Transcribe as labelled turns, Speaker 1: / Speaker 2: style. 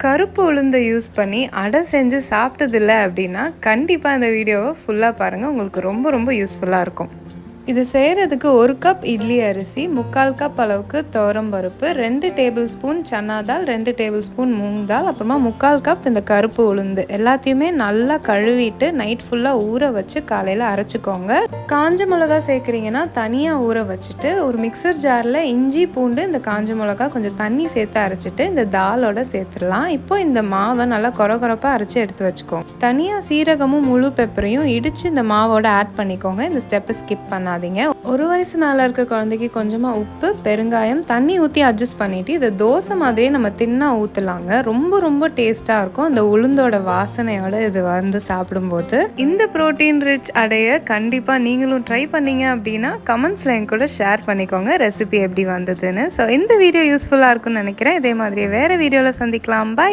Speaker 1: கருப்பு உளுந்தை யூஸ் பண்ணி அடை செஞ்சு சாப்பிட்டதில்ல அப்படின்னா கண்டிப்பாக இந்த வீடியோவை ஃபுல்லாக பாருங்கள். உங்களுக்கு ரொம்ப ரொம்ப யூஸ்ஃபுல்லாக இருக்கும். இது செய்கிறதுக்கு 1 கப் இட்லி அரிசி, 3/4 கப் அளவுக்கு துவரம்பருப்பு, 2 டேபிள் ஸ்பூன் சன்னா தால், 2 டேபிள் ஸ்பூன் மூங் தால், அப்புறமா 3/4 கப் இந்த கருப்பு உளுந்து எல்லாத்தையுமே நல்லா கழுவிட்டு நைட் ஃபுல்லாக ஊற வச்சு காலையில் அரைச்சிக்கோங்க. காஞ்ச மிளகா சேர்க்குறீங்கன்னா தனியாக ஊற வச்சுட்டு ஒரு மிக்சர் ஜாரில் இஞ்சி பூண்டு இந்த காஞ்ச மிளகா கொஞ்சம் தண்ணி சேர்த்து அரைச்சிட்டு இந்த தாலோட சேர்த்துடலாம். இப்போ இந்த மாவை நல்லா கொரகொரப்பாக அரைச்சி எடுத்து வச்சுக்கோங்க. தனியாக சீரகமும் முழு பெப்பரையும் இடித்து இந்த மாவோட ஆட் பண்ணிக்கோங்க. இந்த ஸ்டெப்பை ஸ்கிப் பண்ணாதீங்க. 1 வயசு மேலே இருக்க குழந்தைக்கு கொஞ்சமாக உப்பு, பெருங்காயம், தண்ணி ஊற்றி அட்ஜஸ்ட் பண்ணிவிட்டு இதை தோசை மாதிரியே நம்ம தின்னா ஊற்றலாங்க. ரொம்ப ரொம்ப டேஸ்ட்டாக இருக்கும். அந்த உளுந்தோட வாசனையோட இது வந்து சாப்பிடும்போது இந்த ப்ரோட்டீன் ரிச் அடைய கண்டிப்பாக நீங்களும் ட்ரை பண்ணீங்க அப்படின்னா கமெண்ட்ஸில் என் கூட ஷேர் பண்ணிக்கோங்க ரெசிபி எப்படி வந்ததுன்னு. ஸோ இந்த வீடியோ யூஸ்ஃபுல்லாக இருக்கும்னு நினைக்கிறேன். இதே மாதிரி வேறு வீடியோவில் சந்திக்கலாம். பாய்.